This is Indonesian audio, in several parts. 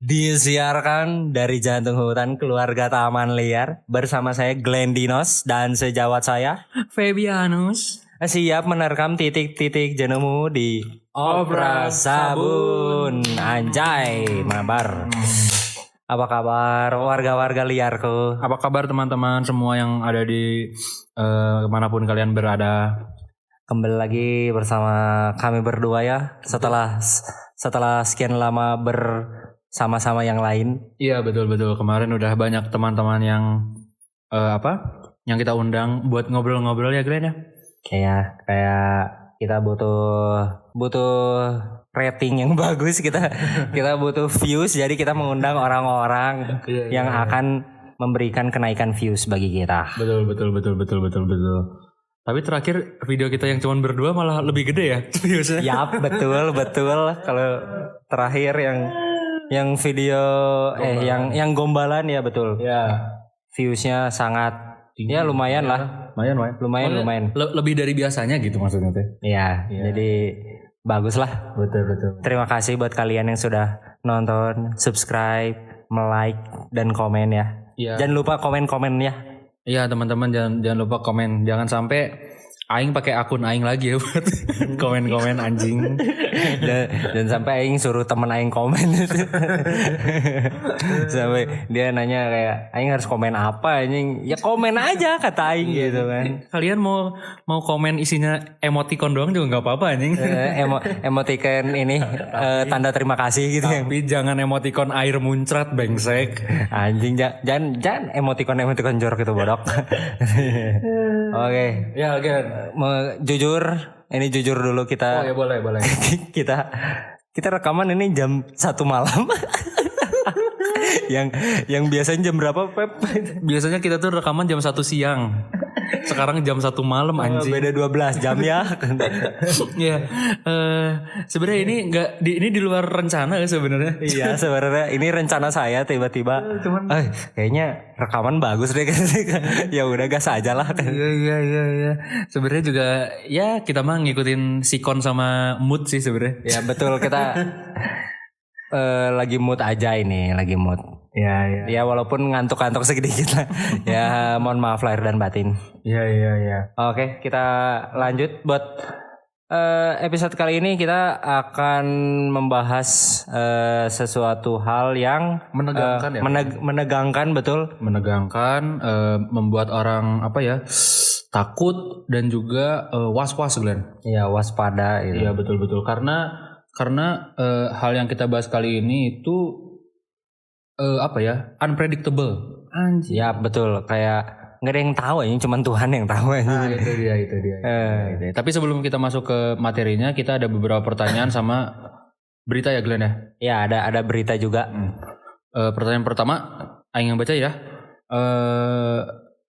Disiarkan dari jantung hutan keluarga Taman Liar bersama saya Glenn Dinos dan sejawat saya Fabianus. siap menerkam titik-titik jenuhmu di Obras Sabun. Anjay, mabar. Apa kabar warga-warga liarku? Apa kabar teman-teman semua yang ada di manapun kalian berada? Kembali lagi bersama kami berdua ya setelah sekian lama bersama-sama yang lain. Iya betul. Kemarin udah banyak teman-teman yang yang kita undang buat ngobrol-ngobrol ya Glenn ya. Kayak kita butuh rating yang bagus, kita butuh views, jadi kita mengundang orang-orang yang akan memberikan kenaikan views bagi kita. Betul. Tapi terakhir video kita yang cuma berdua malah lebih gede ya viewsnya. Yap, betul. Kalau terakhir yang video yang gombalan ya betul. Ya. Viewsnya sangat tinggi. Ya lumayan lah. Lumayan. Lebih dari biasanya gitu maksudnya teh. Iya. Jadi bagus lah. Betul. Terima kasih buat kalian yang sudah nonton, subscribe, like dan komen ya. Iya. Jangan lupa komen-komen ya. Iya teman-teman jangan lupa komen. Jangan sampai aing pakai akun aing lagi ya buat komen-komen anjing. Dan sampai aing suruh temen aing komen. Sampai dia nanya kayak aing harus komen apa anjing? Ya komen aja kata aing gitu kan. Kalian mau komen isinya emoticon doang juga enggak apa-apa anjing. Emoticon ini tanda terima kasih gitu ya. Tapi jangan emoticon air muncrat bengsek. Anjing jangan emoticon jorok itu bodok. Oke. Ya oke. Jujur dulu kita. Oh ya boleh. kita rekaman ini jam 1 malam. yang biasanya jam berapa Pep? Biasanya kita tuh rekaman jam 1 siang. Sekarang jam 1 malam anjing. Beda 12 jam ya. Iya. Sebenarnya ini di luar rencana sebenarnya. Iya, sebenarnya ini rencana saya tiba-tiba. Kayaknya rekaman bagus deh. Ya udah gas aja lah. Iya. Sebenarnya juga ya kita mah ngikutin sikon sama mood sih sebenarnya. Ya betul, kita lagi mood aja ini, lagi mood. Ya walaupun ngantuk-ngantuk sedikit lah. Ya mohon maaf lahir dan batin. Iya. Oke, kita lanjut buat episode kali ini kita akan membahas sesuatu hal yang menegangkan menegangkan betul. Menegangkan, membuat orang takut dan juga was-was Glenn. Iya, waspada gitu. Iya betul. Karena hal yang kita bahas kali ini itu unpredictable. Anjir. Ya betul, kayak nggak ada yang tahu ini cuman Tuhan yang tahu aja. Itu dia. Tapi sebelum kita masuk ke materinya, kita ada beberapa pertanyaan sama berita ya Glenn ya. Ya ada berita juga. Pertanyaan pertama, aing yang baca ya.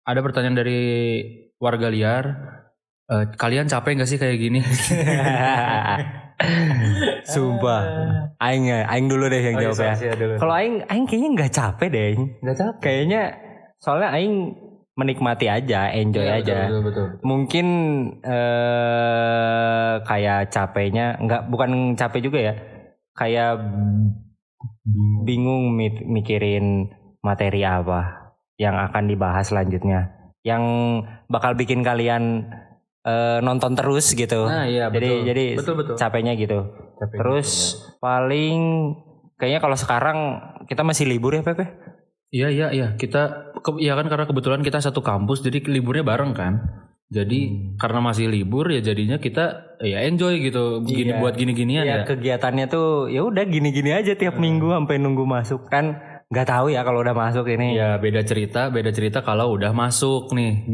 Ada pertanyaan dari warga liar. Kalian capek nggak sih kayak gini? Sumpah. Aing dulu deh yang jawab ya. Kalau aing kayaknya nggak capek deh. Nggak capek. Kayaknya soalnya aing menikmati aja, enjoy aja. Betul. Mungkin kayak capeknya bukan capek juga ya. Kayak bingung mikirin materi apa yang akan dibahas selanjutnya. Yang bakal bikin kalian nonton terus gitu. Nah, iya, jadi betul. capeknya gitu. Terus paling kayaknya kalau sekarang kita masih libur ya Pepe? Iya. Kita kan karena kebetulan kita satu kampus jadi liburnya bareng kan. Jadi karena masih libur ya jadinya kita ya enjoy gitu. Buat gini-ginian ya. Kegiatannya tuh ya udah gini-gini aja tiap minggu sampai nunggu masuk kan. Nggak tahu ya kalau udah masuk ini. Ya beda cerita kalau udah masuk nih.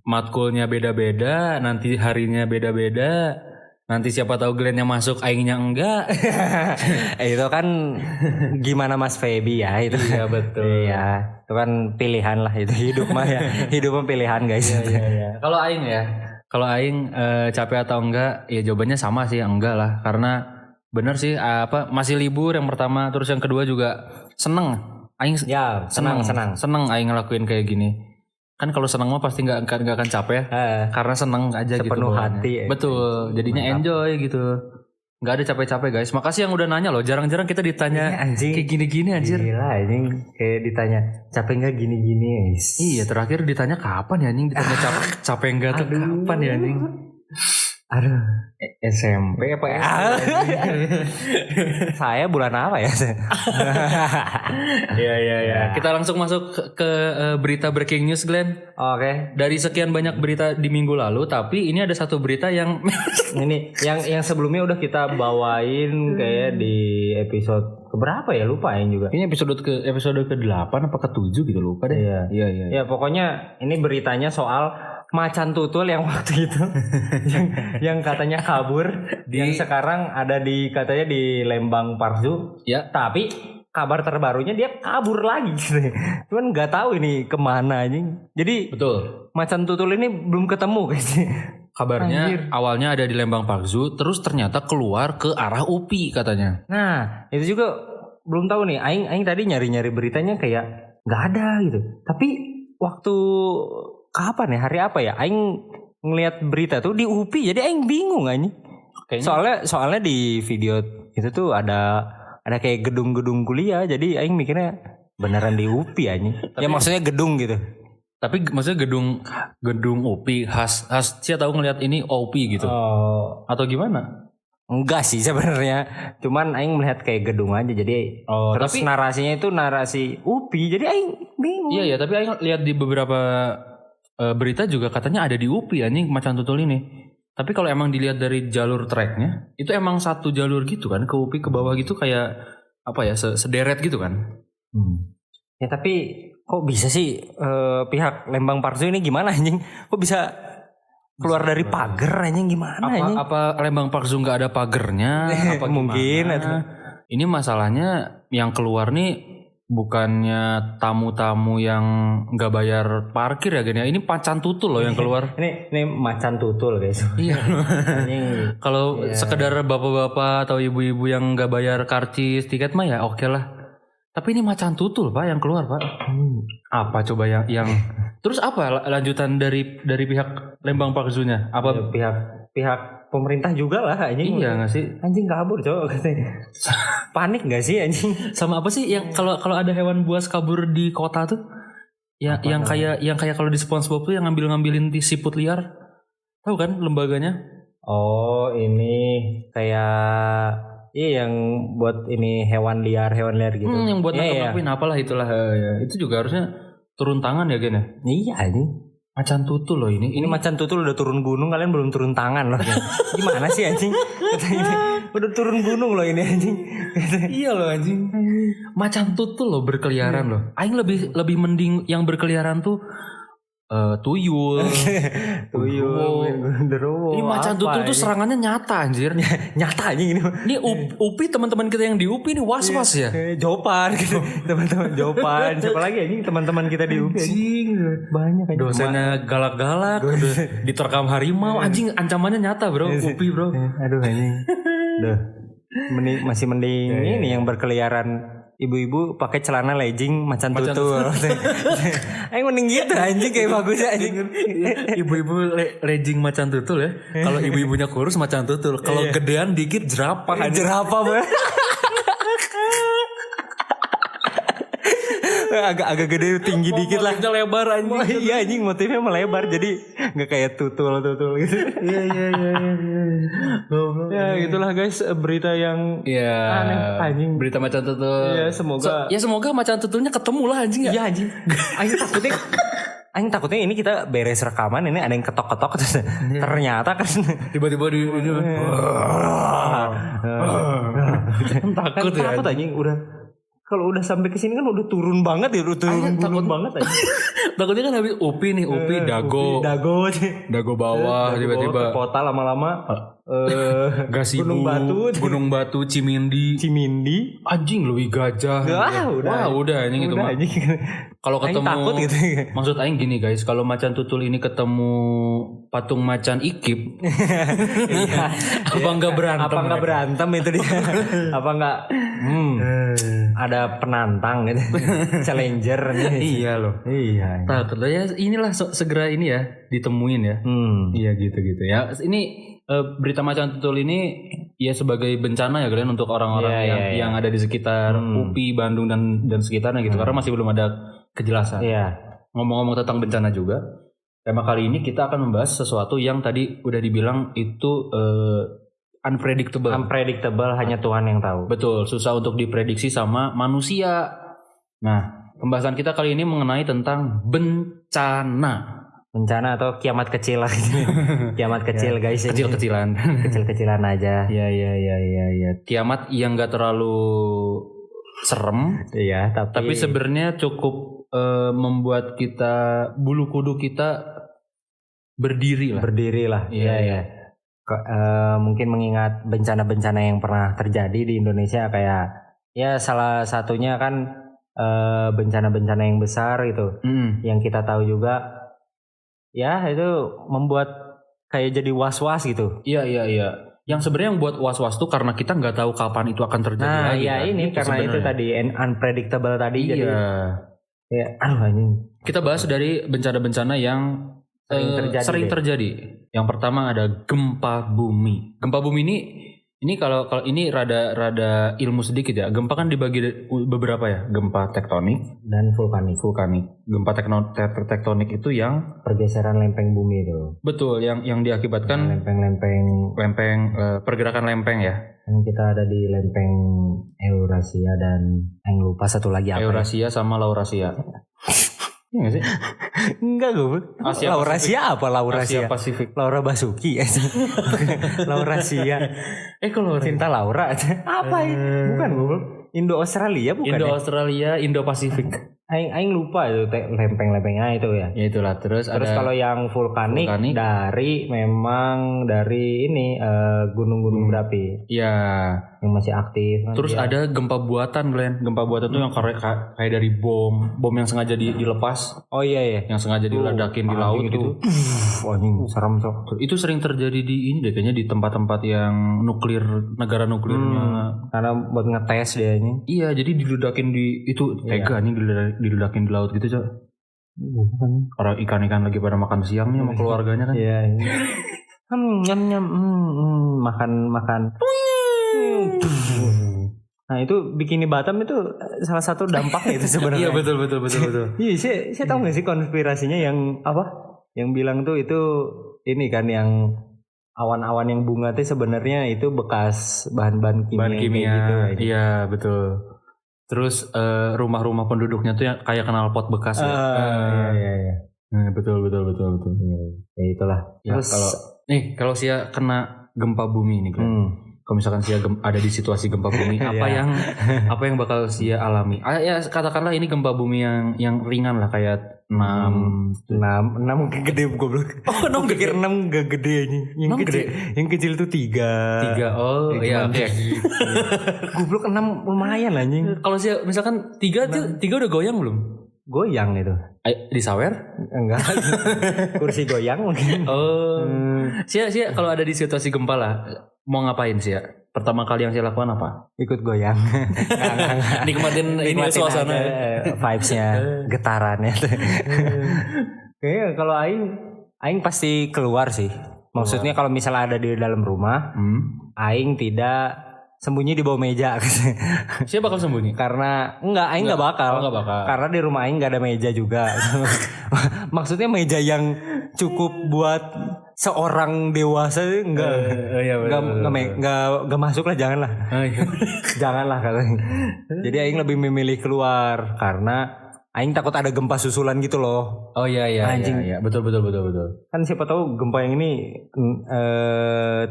Matkulnya beda-beda, nanti harinya beda-beda. Nanti siapa tahu Glenn yang masuk, aingnya enggak. Itu kan gimana Mas Feby ya itu. Iya betul. Iya, itu kan pilihan lah itu hidup mah ya. Hidup mah pilihan guys. Iya. Kalau aing capek atau enggak, ya jawabannya sama sih, enggak lah. Karena bener sih masih libur yang pertama, terus yang kedua juga seneng. Aing senang aing ngelakuin kayak gini. Kan kalau senang mah pasti nggak akan capek. Karena senang aja sepenuh gitu. Hati. Betul. Jadinya mantap. Enjoy gitu. Nggak ada capek-capek guys. Makasih yang udah nanya loh. Jarang-jarang kita ditanya anjing. kayak gini-gini anjir. Gila anjing, kayak ditanya capek nggak gini-gini guys. Iya, terakhir ditanya kapan ya anjing? Ditanya capek nggak tuh kapan ya anjing? Aduh, SMP apa ya? Saya bulan apa ya? Iya. Kita langsung masuk ke berita breaking news, Glenn. Oke. Dari sekian banyak berita di minggu lalu, tapi ini ada satu berita yang ini yang sebelumnya udah kita bawain kayak di episode keberapa ya, lupa yang juga. Ini episode ke-8 apa ke-7 gitu, lupa deh. Iya. Ya pokoknya ini beritanya soal macan tutul yang waktu itu yang katanya kabur yang sekarang ada katanya di Lembang Park Zoo. Ya. Tapi kabar terbarunya dia kabur lagi gitu. Cuman nggak tahu ini kemana anjing. Jadi betul. Macan tutul ini belum ketemu guys. Kabarnya awalnya ada di Lembang Park Zoo, terus ternyata keluar ke arah UPI katanya. Nah itu juga belum tahu nih. Aing tadi nyari beritanya kayak nggak ada gitu. Tapi waktu kapan ya, hari apa ya, Aing ngelihat berita tuh di UPI, jadi Aing bingung anjing. Soalnya di video itu tuh ada kayak gedung-gedung kuliah, jadi Aing mikirnya beneran di UPI anjing. Ya maksudnya gedung gitu. Tapi maksudnya gedung UPI khas Cia tahu ngelihat ini OP gitu. Atau gimana? Enggak sih sebenarnya. Cuman Aing melihat kayak gedung aja, jadi terus tapi narasinya itu narasi UPI, jadi Aing bingung. Iya, tapi Aing lihat di beberapa berita juga katanya ada di UPI anjing macan tutul ini. Tapi kalau emang dilihat dari jalur treknya, itu emang satu jalur gitu kan ke UPI ke bawah gitu, kayak apa ya, sederet gitu kan. Ya tapi kok bisa sih pihak Lembang Park Zoo ini gimana anjing? Kok bisa keluar dari pagar anjing, gimana anjing? Apa Lembang Park Zoo nggak ada pagernya? Apa mungkin atau... Ini masalahnya yang keluar nih bukannya tamu-tamu yang nggak bayar parkir ya, gini. Ini macan tutul loh yang keluar. ini macan tutul guys. Iya. Kalau sekedar bapak-bapak atau ibu-ibu yang nggak bayar karcis tiket mah ya oke lah. Tapi ini macan tutul pak yang keluar pak. Apa coba yang terus apa lanjutan dari pihak Lembang Park Zoo-nya? Apa pihak pemerintah juga lah anjing. Iya nggak sih? Anjing kabur coba katanya. Panik nggak sih anjing? Sama apa sih yang kalau ada hewan buas kabur di kota tuh? Yang kayak kalau di SpongeBob tuh yang ngambilin di siput liar. Tahu kan lembaganya? Oh, ini kayak yang buat ini hewan liar gitu. Yang buat nangkep-nangkepin apalah itulah ya. Itu juga harusnya turun tangan ya Gen ya? Iya anjing. Macan tutul loh ini. Ini macan tutul udah turun gunung, kalian belum turun tangan loh. Gimana sih anjing? Udah turun gunung loh ini anjing. Iya loh anjing. Macan tutul loh berkeliaran loh. Aing lebih mending yang berkeliaran tuh tuyul. Genderuwo. Ini macan tutul tuh serangannya nyata anjir. Nyata anjing ini. Ini UPI teman-teman kita yang di UPI ini was-was ya. Jopan gitu. Teman-teman Jopan. Siapa lagi anjing teman-teman kita di UPI anjing. Banyak anjing. Dosennya galak-galak, diterkam harimau anjing, ancamannya nyata bro. UPI bro. Aduh anjing. Masih mending ini yang berkeliaran ibu-ibu pakai celana legging macan tutul. Aing mending gitu anjing, kayak bagus anjing. Ibu-ibu legging macan tutul ya. Kalau ibu-ibunya kurus macan tutul, kalau gedean dikit jerapah. Jerapah banget. agak gede tinggi dikit lah. Motifnya lebar anjing. Iya anjing, motifnya melebar jadi nggak kayak tutul gitu. Iya. Ya itulah guys berita yang aneh anjing. Berita macan tutul. Iya semoga macan tutulnya ketemu lah anjing ya. Iya anjing. Aing takutnya ini kita beres rekaman ini ada yang ketok-ketok ternyata kan tiba-tiba di takut anjing udah. Kalau udah sampai ke sini kan udah turun banget ya, turun banget aja. Takutnya kan habis UPI dago bawah tiba-tiba kota lama-lama Gasibu, Gunung Batu, Cimindi anjing lebih gajah. Udah anjing itu mah. Kalau ketemu takut gitu. Maksud aing gini guys, kalau macan tutul ini ketemu patung macan ikip, apa enggak berantem itu dia? Apa enggak ada penantang gitu. Challenger nih. Iya loh. Iya. Takut lah ya, inilah segera ini ya ditemuin ya. Iya gitu ya. Ini berita macan tutul ini ya sebagai bencana ya kalian untuk orang-orang yang ada di sekitar UPI, Bandung dan sekitarnya gitu. Karena masih belum ada kejelasan. Ngomong-ngomong tentang bencana juga, tema kali ini kita akan membahas sesuatu yang tadi udah dibilang itu unpredictable. Unpredictable, hanya Tuhan yang tahu. Betul, susah untuk diprediksi sama manusia. Nah, pembahasan kita kali ini mengenai tentang bencana. Bencana atau kiamat kecil lah. Kiamat kecil guys. Kecil-kecilan. Kecil-kecilan aja. Iya. Kiamat yang gak terlalu serem. Iya, tapi sebenarnya cukup membuat kita, bulu kuduk kita berdiri lah. Iya. Mungkin mengingat bencana-bencana yang pernah terjadi di Indonesia, kayak ya salah satunya kan bencana-bencana yang besar gitu. Yang kita tahu juga. Ya itu membuat kayak jadi was-was gitu. Iya. Yang sebenarnya yang buat was-was tuh karena kita nggak tahu kapan itu akan terjadi lagi. Nah ya kan? Ini itu karena sebenarnya. Itu tadi unpredictable tadi. Iya. Ya, anjing. Kita bahas dari bencana-bencana yang sering terjadi. Yang pertama ada gempa bumi. Gempa bumi ini kalau ini rada ilmu sedikit ya. Gempa kan dibagi beberapa ya. Gempa tektonik dan vulkanik. Gempa tektonik itu yang pergeseran lempeng bumi itu. Betul, yang diakibatkan lempeng pergerakan lempeng ya. Yang kita ada di lempeng Eurasia dan yang lupa satu lagi apa? Eurasia sama Laurasia. Iya gak sih? Enggak gue. Laurasia apa Laurasia? Asia Pasifik. Laura Basuki. Laurasia. Kalau Cinta Laura. Apa ini? Bukan gue. Indo Australia bukan? Indo Australia, Indo Pasifik. Aing lupa itu lempeng-lempengnya itu ya. Ya itulah. Terus kalau yang vulkanik dari ini gunung-gunung berapi. Iya. Yang masih aktif. Terus ada gempa buatan, Glenn. Gempa buatan tuh yang kayak dari bom yang sengaja dilepas. Oh iya. Yang sengaja diledakin di laut gitu. Anjing serem tuh. Itu sering terjadi di ini deh kayaknya, di tempat-tempat yang nuklir, negara nuklirnya. Karena buat ngetes dia ini. Iya, jadi diledakin di itu tega nih diledakin di laut gitu, Cok. Orang ikan-ikan lagi pada makan siang nih sama keluarganya kan. Iya. Nyam makan. Nah itu bikini Batam itu salah satu dampaknya itu sebenarnya. Iya betul. Iya, saya tahu nggak sih konspirasinya yang apa? Yang bilang tuh itu ini kan yang awan-awan yang bunga tuh sebenarnya itu bekas bahan-bahan kimia. Gitu. Iya betul. Terus rumah-rumah penduduknya tuh yang kayak knalpot bekas ya. Iya. Betul. Ya itulah. Ya, terus kalau Sia kena gempa bumi ini kan. Kalau misalkan Sia ada di situasi gempa bumi, apa yang bakal Sia alami? Ya katakanlah ini gempa bumi yang ringan lah, kayak 6 gede goblok. Oh, 6 pikir 6 gak gede ini. Yang kecil tuh 3. Oh iya, oke. Goblok 6 lumayan anjing. Kalau Sia misalkan 3 udah goyang belum? Goyang itu. Disawer? Enggak. Kursi goyang mungkin. Oh. Sia kalau ada di situasi gempa lah, mau ngapain sih ya? Pertama kali yang saya lakukan apa? Ikut goyang. Nikmatin ini suasana, vibes-nya, getarannya. Kayaknya kalau Aing pasti keluar sih. Maksudnya kalau misalnya ada di dalam rumah, Aing tidak sembunyi di bawah meja. Siapa bakal sembunyi? Karena Aing nggak bakal. Enggak bakal. Karena di rumah Aing nggak ada meja juga. Maksudnya meja yang cukup buat seorang dewasa nggak masuk lah, janganlah. Janganlah katanya. Jadi Aing lebih memilih keluar karena Aing takut ada gempa susulan gitu loh. Oh iya. Anjing. Iya. Betul. Kan siapa tahu gempa yang ini 3.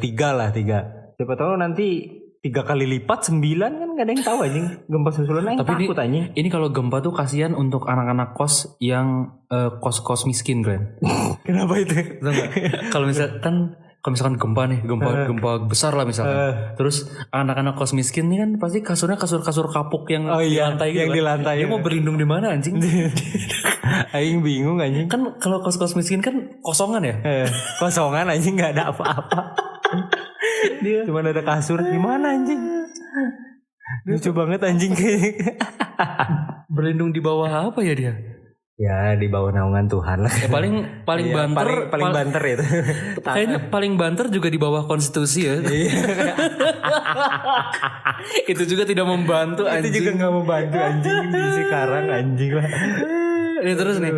Siapa tahu nanti 3 kali lipat 9 kan gak ada yang tahu anjing. Gempa susulan Aing takut anjing. Ini kalau gempa tuh kasihan untuk anak-anak kos yang kos-kos miskin, Glenn. Kenapa itu? Kalau misalkan gempa nih, gempa besar lah misalkan. Terus anak-anak kos miskin nih kan pasti kasurnya kasur kapuk yang di lantai gitu. Yang di lantai. Dia mau berlindung di mana anjing? Aing bingung anjing. Kan kalau kos-kos miskin kan kosongan ya? Kosongan anjing, enggak ada apa-apa. Dia cuma ada kasur, gimana anjing? Lucu banget anjing kayak. Berlindung di bawah apa ya dia? Ya di bawah naungan Tuhan lah. Ya, paling Iya, banter paling banter itu. kayaknya paling banter juga di bawah konstitusi ya. Itu juga tidak membantu Itu anjing. juga nggak membantu anjing di sekarang anjing lah. Ini terus nih,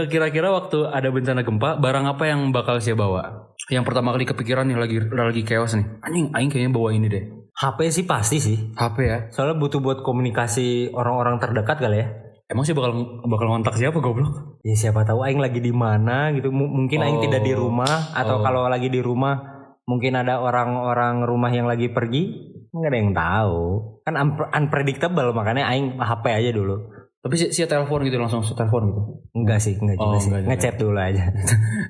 kira-kira waktu ada bencana gempa, barang apa yang bakal saya bawa? Yang pertama kali kepikiran nih lagi chaos nih. Anjing, aing kayaknya bawa ini deh. HP sih pasti sih. HP ya. Soalnya butuh buat komunikasi orang-orang terdekat kali ya. Emang sih bakal ngontak siapa goblok? Ya siapa tahu aing lagi di mana gitu. Mungkin aing tidak di rumah atau kalau lagi di rumah mungkin ada orang-orang rumah yang lagi pergi. Nggak ada yang tahu. Kan unpredictable makanya aing HP aja dulu. Tapi si telepon gitu langsung telepon gitu. Enggak sih, enggak juga sih. Ngechat dulu aja.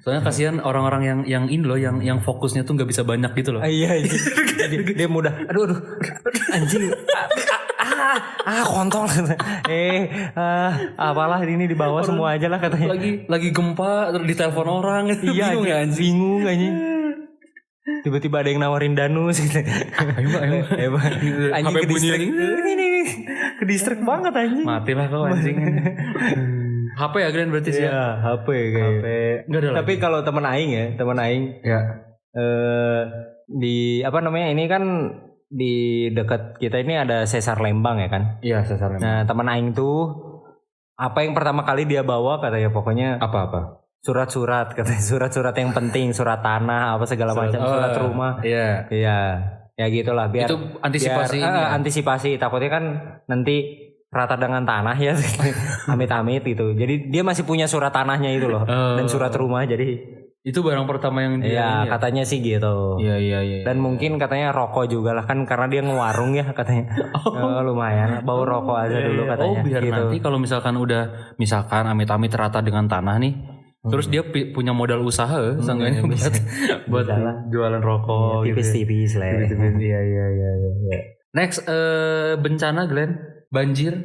Soalnya kasihan orang-orang yang ini loh, yang fokusnya tuh nggak bisa banyak gitu loh. Iya, dia mudah. Aduh, anjing. Kontol. Apalah ini dibawa semua aja lah katanya. Lagi gempa terus ditelepon orang. Iya, bingung ya anjing. Bingung anjing. Tiba-tiba ada yang nawarin danus gitu. Ayo. Anjing ke distrik. Ini ke distrik banget anjing. Matilah kau anjing. HP ya Glenn berarti sih. Iya, HP kayak. HP. Enggak ada. Tapi kalau teman aing ya. Di apa namanya? Ini kan di dekat kita ini ada Sesar Lembang ya kan? Iya, Sesar Lembang. Nah, teman aing tuh apa yang pertama kali dia bawa katanya pokoknya apa? Surat-surat katanya, surat-surat yang penting, surat tanah apa segala macam, surat rumah. Iya. Iya. Ya gitulah biar itu antisipasi antisipasi takutnya kan nanti rata dengan tanah ya. Amit-amit gitu. Jadi dia masih punya surat tanahnya itu loh dan surat rumah jadi itu barang pertama yang dia ya katanya sih gitu. Iya. Dan mungkin katanya rokok juga lah kan karena dia ngewarung ya katanya. Lumayan bau rokok aja dulu katanya. Biar gitu. Nanti kalau misalkan amit-amit rata dengan tanah nih. Terus dia punya modal usaha seenggaknya buat jualan rokok tipis-tipis lah. Iya. Next bencana Glenn, banjir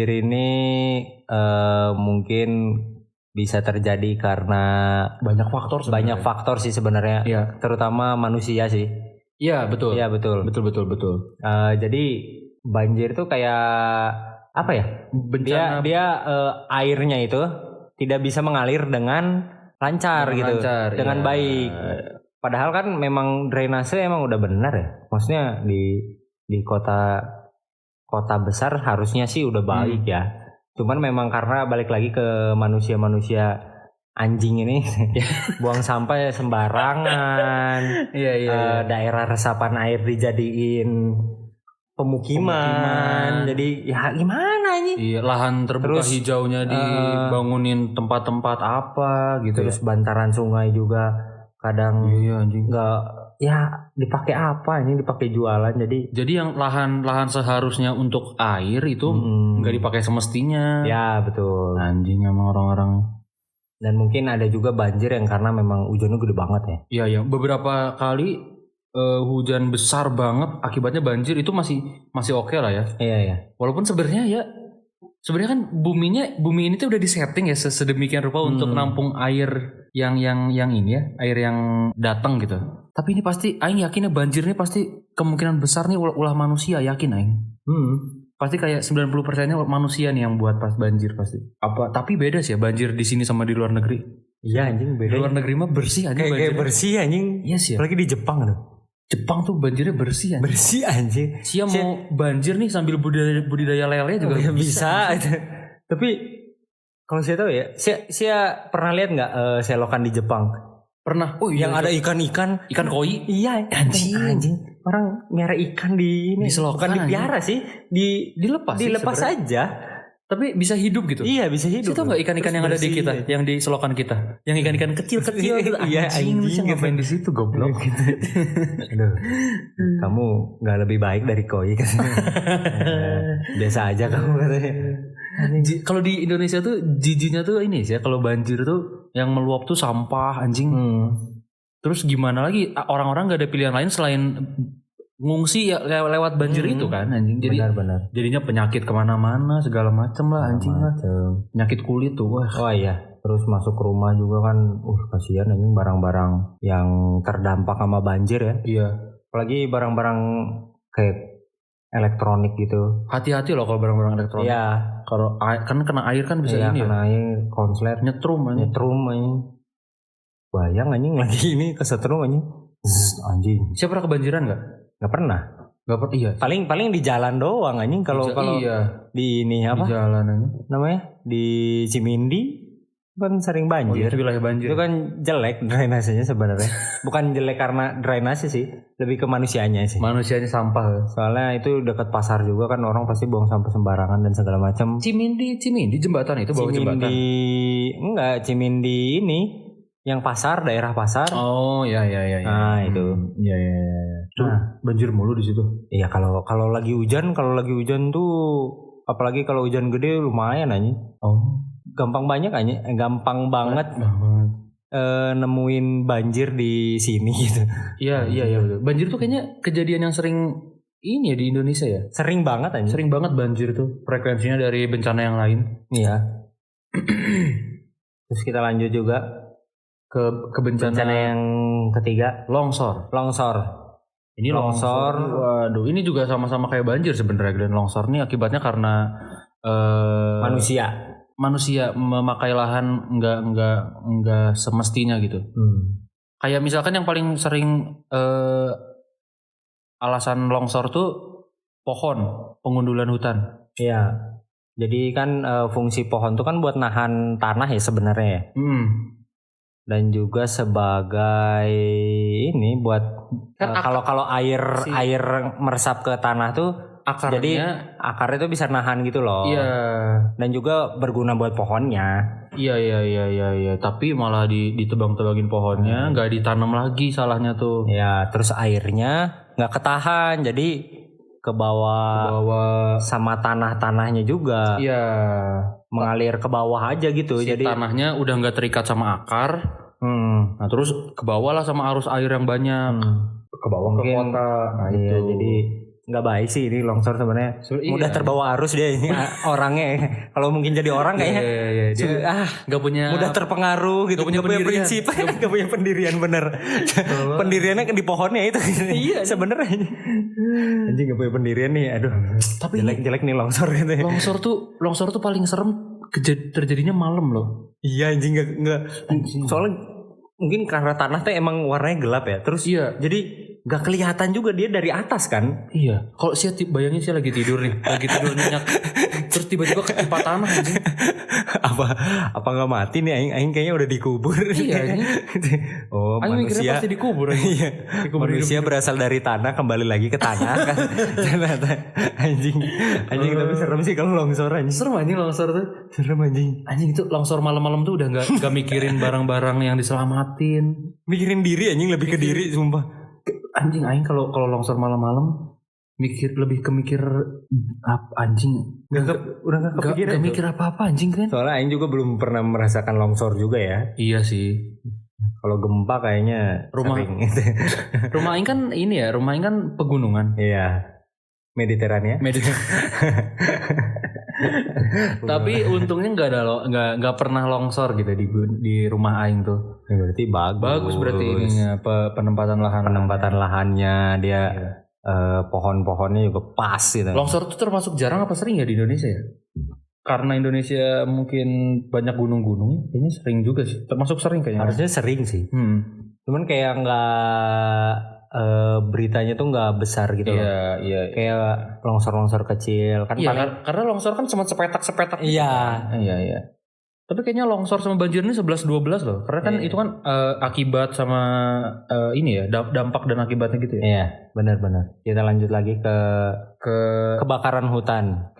ini mungkin bisa terjadi karena banyak faktor sih sebenarnya. Iya. Terutama manusia sih. Iya betul. Betul. Jadi banjir tuh kayak apa ya? Dia airnya itu tidak bisa mengalir dengan lancar gitu, dengan baik. Padahal kan memang drainase emang udah benar ya. Maksudnya di kota besar harusnya sih udah baik ya. Cuman memang karena balik lagi ke manusia anjing ini buang sampah sembarangan. Iya. Daerah resapan air dijadiin pemukiman. Jadi ya gimana nih? Iya, lahan terbuka hijaunya dibangunin tempat-tempat apa gitu. Terus bantaran sungai juga kadang nggak dipakai apa ini dipakai jualan. Jadi yang lahan seharusnya untuk air itu nggak dipakai semestinya. Ya betul. Anjing emang orang-orang. Dan mungkin ada juga banjir yang karena memang hujannya gede banget ya. Iya. Beberapa kali hujan besar banget akibatnya banjir itu masih oke lah ya. Iya. Walaupun sebenarnya kan bumi ini tuh udah disetting ya sedemikian rupa untuk nampung air yang ini ya, air yang datang gitu. Tapi ini pasti aing yakinnya banjir ini pasti kemungkinan besar nih ulah manusia, yakin aing. Pasti kayak 90%-nya manusia nih yang buat pas banjir pasti. Tapi beda sih ya banjir di sini sama di luar negeri. Iya anjing beda. Di luar negeri mah bersih anjing. Kayak bersih anjing. Iya sih. Apalagi di Jepang tuh. Jepang tuh banjirnya bersih anjing. Bersih anjing. Sia mau banjir nih sambil budidaya lele juga bisa. Tapi kalau saya tahu ya, saya pernah lihat nggak selokan di Jepang? Pernah. Yang ada ikan koi. Iya anjing. Orang miara ikan di ini. Di selokan. Bukan dipiara sih, dilepas aja. Tapi bisa hidup gitu. Iya bisa hidup. Itu nggak ikan-ikan yang ada di kita, yang di selokan kita, yang ikan-ikan kecil-kecil gitu. Iya anjing ngapain di situ goblok. Aduh, kamu nggak lebih baik dari koi kan? Biasa aja kamu katanya. Kalau di Indonesia tuh jijinya tuh ini sih ya, kalau banjir tuh yang meluap tuh sampah anjing. Terus gimana lagi orang-orang nggak ada pilihan lain selain ngungsi ya lewat banjir itu kan anjing. Jadi benar. Jadinya penyakit kemana-mana segala macem lah anjing lah. Penyakit kulit tuh wah. Oh iya. Terus masuk ke rumah juga kan kasihan anjing barang-barang yang terdampak sama banjir ya. Iya. Apalagi barang-barang kayak elektronik gitu. Hati-hati loh kalau barang-barang elektronik. Iya. Kalau kan kena air kan bisa ini kena air, konslet, nyetrum anjing. Bayang anjing lagi ini kesetrum anjing. Anjing. Siapa pernah kebanjiran enggak? Enggak pernah. Iya. Paling di jalan doang anjing kalau iya. Di ini apa? Di jalan anjing. Namanya? Di Cimindi kan sering banjir. Itu wilayah banjir. Itu kan jelek drainasenya sebenarnya. Bukan jelek karena drainase sih, lebih ke manusianya sih. Manusianya sampah. Soalnya itu dekat pasar juga kan, orang pasti buang sampah sembarangan dan segala macam. Cimindi jembatan itu bawah jembatan. Enggak, Cimindi ini yang pasar, daerah pasar. Oh, ya. Nah, itu. Iya. Tuh, banjir mulu di situ. Iya, kalau lagi hujan tuh, apalagi kalau hujan gede lumayan anjing. Oh. Gampang banget nemuin banjir di sini gitu. Iya betul. Banjir tuh kayaknya kejadian yang sering ini ya di Indonesia ya. Sering banget anjing. Sering banget banjir tuh. Frekuensinya dari bencana yang lain. Iya. Terus kita lanjut juga ke bencana yang ketiga, longsor. Ini longsor. Waduh, ini juga sama-sama kayak banjir sebenarnya. Dan longsor ini akibatnya karena manusia memakai lahan enggak semestinya gitu. Kayak misalkan yang paling sering alasan longsor tuh pengundulan hutan. Iya. Jadi kan fungsi pohon tuh kan buat nahan tanah ya sebenarnya ya. Dan juga sebagai ini buat kan kalau air meresap ke tanah tuh jadi akarnya tuh bisa nahan gitu loh. Iya. Dan juga berguna buat pohonnya. Iya. Tapi malah ditebang-tebangin pohonnya, nggak ditanam lagi salahnya tuh. Ya, terus airnya nggak ketahan, jadi ke bawah sama tanahnya juga. Iya. Mengalir ke bawah aja gitu. Si jadi tanahnya udah nggak terikat sama akar. Nah terus ke bawah lah sama arus air yang banyak. Ke bawah ke kota. Nah iya, itu. jadi nggak baik sih ini longsor sebenarnya. Mudah terbawa arus dia ini orangnya. Kalau mungkin jadi orang kayaknya dia nggak punya mudah terpengaruh gitu. Nggak punya prinsip, nggak punya pendirian bener. Pendiriannya kan di pohonnya itu. Iya sebenarnya. Anjing nggak punya pendirian nih. Aduh. Tapi jelek nih longsor gitu. Longsor tuh paling serem terjadinya malam loh. Iya anjing nggak. Soalnya mungkin karena tanah tuh emang warnanya gelap ya. Terus jadi gak kelihatan juga dia dari atas kan. Iya. Kalau bayangin sih lagi tidur nyenyak. Terus tiba-tiba ketimpa tanah anjing. Apa gak mati nih aing kayaknya udah dikubur. Iya anjing. Oh aing manusia pasti dikubur. Iya. Manusia berasal dari tanah kembali lagi ke tanah kan. anjing tapi serem sih kalau longsor anjing. Serem anjing longsor tuh. Serem anjing. Anjing itu longsor malam-malam tuh udah gak mikirin barang-barang yang diselamatin. Mikirin diri anjing, lebih ke diri sumpah. Anjing aing kalau longsor malam-malam lebih ke mikir apa anjing. Udah gak kepikiran. Gak mikir apa-apa anjing kan. Soalnya aing juga belum pernah merasakan longsor juga ya. Iya sih. Kalau gempa kayaknya sering. Rumah aing kan ini ya, rumah aing kan pegunungan. Iya. Mediterania. Tapi untungnya nggak pernah longsor gitu di rumah aing tuh. Ya, berarti bagus berarti ininya penempatan lahannya dia pohon-pohonnya juga pas gitu. Longsor tuh termasuk jarang apa sering ya di Indonesia ya? Karena Indonesia mungkin banyak gunung-gunung, kayaknya sering juga sih. Termasuk sering kayaknya. Harusnya sering sih. Cuman kayak nggak beritanya tuh nggak besar gitu loh. Iya. Kayak longsor-longsor kecil kan. Iya, karena longsor kan cuma sepetak-sepetak. Iya. Iya. Tapi kayaknya longsor sama banjir ini 11-12 loh. Karena kan itu kan akibat sama ini ya, dampak dan akibatnya gitu ya. Iya, benar. Kita lanjut lagi ke kebakaran hutan.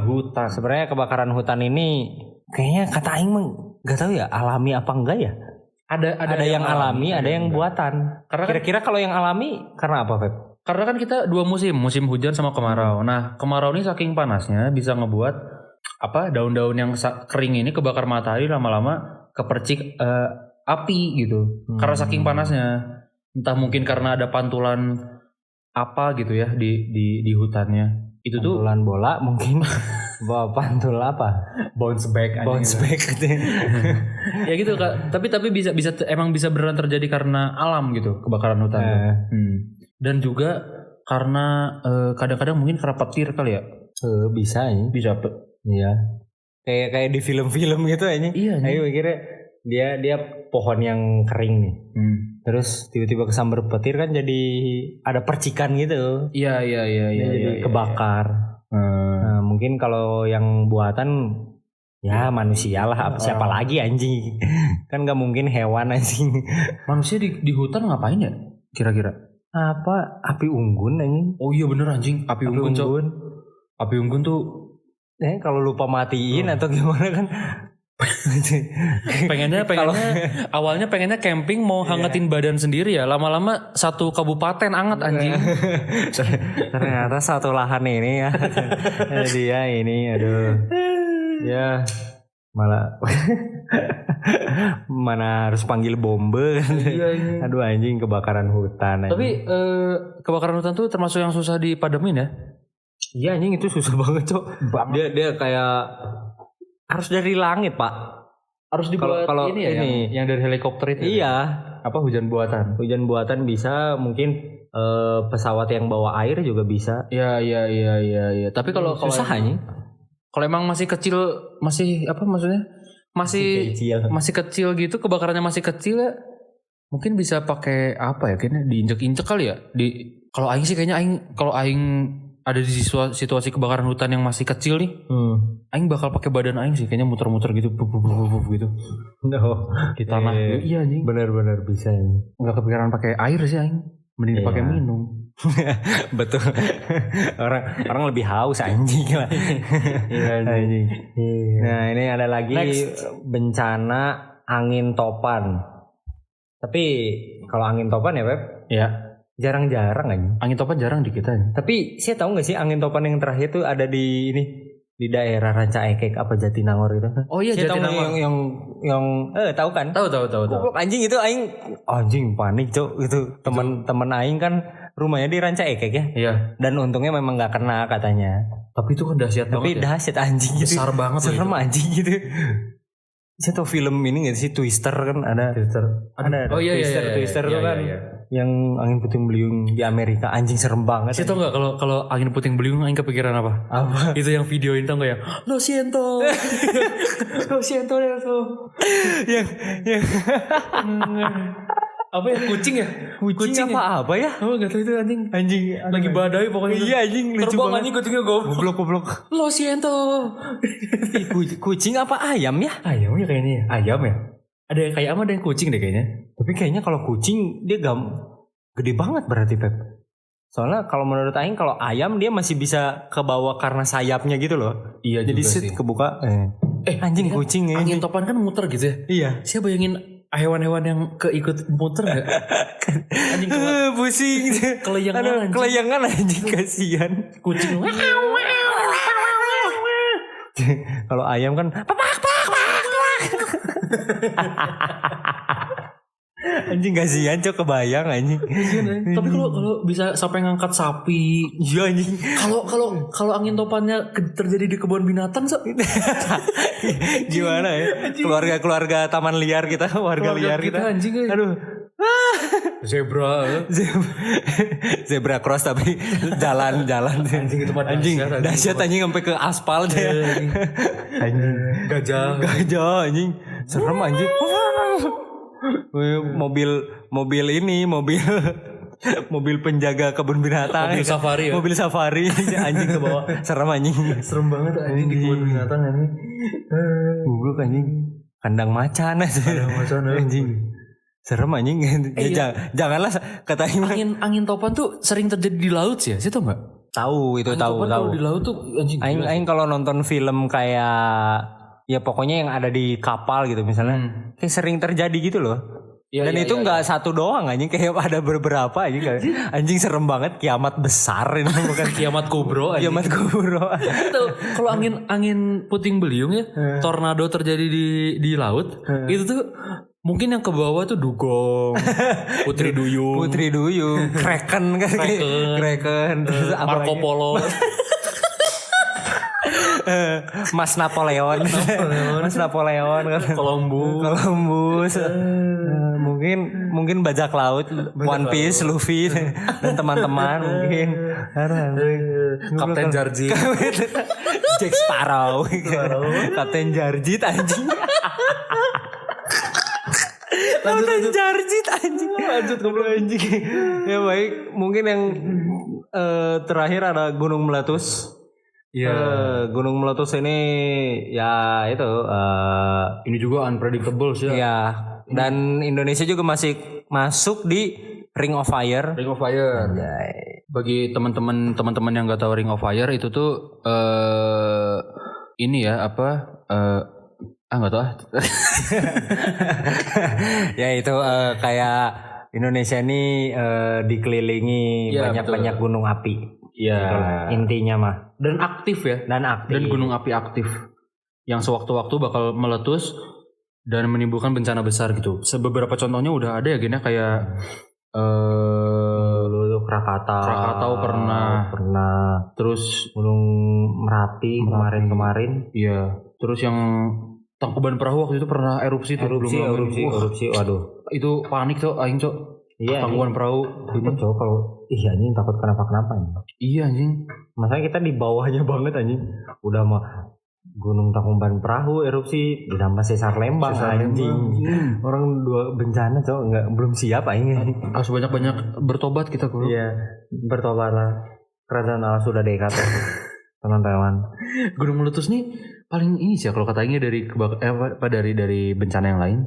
Hutan. Sebenarnya kebakaran hutan ini kayaknya kata aing enggak tahu ya alami apa enggak ya. Ada yang alami, ada yang buatan. Karena kira-kira kalau yang alami karena apa, Feb? Karena kan kita 2 musim hujan sama kemarau. Nah, kemarau ini saking panasnya bisa ngebuat daun-daun yang kering ini kebakar matahari lama-lama kepercik api gitu. Karena saking panasnya. Entah mungkin karena ada pantulan apa gitu ya di hutannya. Itu tuh pantulan bola mungkin. Pantul apa? Bounce back gitu. Ya gitu Kak. Tapi bisa emang bisa beneran terjadi karena alam gitu, kebakaran hutan. Dan juga karena kadang-kadang mungkin karena petir kali ya. Bisa ya. Bisa. Iya. Kayak di film-film gitu aja. Iya. Ayo mikirnya dia pohon yang kering nih. Terus tiba-tiba kesambar petir kan jadi ada percikan gitu. Iya. Jadi kebakar. Nah, mungkin kalau yang buatan ya manusia lah, siapa lagi anjing. Kan gak mungkin hewan anjing. Manusia di hutan ngapain ya kira-kira? Apa? Api unggun anjing. Oh iya bener anjing, api unggun. Api unggun tuh kalau lupa matiin atau gimana kan. pengennya awalnya pengennya camping mau hangatin badan sendiri ya, lama-lama satu kabupaten anget anjing. Ternyata satu lahan ini ya. Dia ini aduh. Ya malah mana harus panggil bombe. Iya. Aduh anjing, kebakaran hutan anjing. Tapi kebakaran hutan tuh termasuk yang susah dipademin ya? Iya anjing, itu susah banget cok. Dia kayak harus dari langit pak. Harus dibuat kalau ini ya yang dari helikopter itu. Iya. Apa hujan buatan? Hujan buatan bisa, mungkin pesawat yang bawa air juga bisa. Iya. Tapi kalau susah anjing. Kalau emang masih kecil, masih apa maksudnya? Masih kecil gitu, kebakarannya masih kecil ya. Mungkin bisa pakai apa ya? Kayaknya diinjek-injek kali ya. Kalau aing sih kayaknya kalau aing ada di situasi kebakaran hutan yang masih kecil nih, aing bakal pakai badan aing sih, kayaknya muter-muter gitu, gitu. No. Di tanah. Iya anjing. Benar-benar bisa anjing. Enggak kepikiran pakai air sih aing. Mending pakai minum. Betul. orang lebih haus anjing lah. Iya anjing. Nah, ini ada lagi bencana angin topan. Tapi kalau angin topan ya, Pep? Iya. Jarang-jarang aja. Angin topan jarang di kita. Tapi saya tahu nggak sih angin topan yang terakhir tuh ada di daerah Ranca Ekek apa Jatinangor itu. Oh iya, Jatinangor yang tahu kan? Tahu. Anjing itu anjing panik cok itu. Teman aing kan rumahnya di Ranca Ekek ya. Iya. Dan untungnya memang nggak kena katanya. Tapi itu kan dahsyat banget. Tapi dahsyat anjing gitu. Besar banget. Serem anjing gitu. Saya tau film ini nggak sih, Twister kan ada. Ada. Oh iya. Twister tuh kan. Yang angin puting beliung di Amerika, anjing serem banget. Saya tau nggak kalau angin puting beliung aing kepikiran apa? Itu yang videoin tau nggak ya? Lo siento yang apa ya, kucing Kucing apa ya? Oh nggak tahu itu anjing lagi badai pokoknya. Iya anjing lucu terbang banget. Anjing kucingnya goblok. Lo siento. Kucing apa ayam ya? Ayam ya kayaknya. Ayam ya. Ada yang kayak ada yang kucing deh kayaknya. Tapi kayaknya kalau kucing dia gede banget berarti Pep. Soalnya kalau menurut aing kalau ayam dia masih bisa ke bawah karena sayapnya gitu loh. Iya jadi juga sih. Kebuka. Anjing kan kucing ya. Angin topan kan muter gitu ya. Iya. Saya bayangin hewan-hewan yang keikut muter gak? Anjing pusing. Kelayangan anjing kasihan. Kucing. Kalau ayam kan anjing kasihan cok, kebayang anjing. Tapi kalau bisa sampai ngangkat sapi, iya anjing. Kalau angin topannya terjadi di kebun binatang gimana ya? Keluarga taman liar kita, warga liar kita. Anjing. Aduh. Zebra cross tapi jalan anjing itu anjing dahsyat anjing sampai ke aspal deh. Anjing gajah anjing serem anjing. mobil penjaga kebun binatang, mobil safari anjing ke bawah, serem banget anjing di kebun binatang anjing. Goblok anjing, kandang macan anjing. Serem anjing. Janganlah kata angin topan tuh sering terjadi di laut sih ya. Saya tahu enggak? Tahu. Kalau di laut tuh anjing. Aing kalau nonton film kayak ya pokoknya yang ada di kapal gitu misalnya, kayak sering terjadi gitu loh. Dan itu enggak satu doang anjing, kayak ada beberapa anjing serem banget, kiamat besar ini bukan kiamat kubro anjing. Kiamat kubro. Kalau angin puting beliung ya, tornado terjadi di laut, itu tuh mungkin yang ke bawah tuh dugong, putri duyung, kraken, Marco Polo. Mas Napoleon. Mas Napoleon kan. Columbus. Mungkin bajak laut, One Piece, Luffy dan teman-teman mungkin. Kapten Jarjit. Jack Sparrow. Kapten Jarjit anjing. Kapten Jarjit anjing. Lanjut goblok anjing. Ya baik, mungkin yang terakhir ada Gunung Meletus. Gunung Meletus ini ya itu ini juga unpredictable sih. Ya. Dan Indonesia juga masih masuk di Ring of Fire. Ring of Fire. Bagi teman-teman yang nggak tahu Ring of Fire itu tuh ini ya apa nggak tahu. Ya itu kayak Indonesia ini dikelilingi banyak gunung api. Iya. Intinya mah. Dan aktif ya. Dan gunung api aktif yang sewaktu-waktu bakal meletus dan menimbulkan bencana besar gitu. Beberapa contohnya udah ada ya gini kayak dulu Krakatau pernah. Terus Gunung Merapi kemarin. Iya. Terus yang Tangkuban Perahu waktu itu pernah erupsi. Erupsi. Waduh. Itu panik tuh aing cok. Iya. Tangkuban Perahu. Itu cok kalau anjing takut kenapa-kenapa. Iya anjing. Masalahnya kita di bawahnya banget anjing. Udah mah Gunung Tangkuban Perahu erupsi ditambah sesar Lembang anjing. Orang dua bencana cok belum siap anjing. Harus banyak bertobat kita kok. Iya, bertobatlah. Kerajaan Allah sudah dekat. Teman-teman. Gunung meletus nih paling ini sih kalau katanya dari bencana yang lain.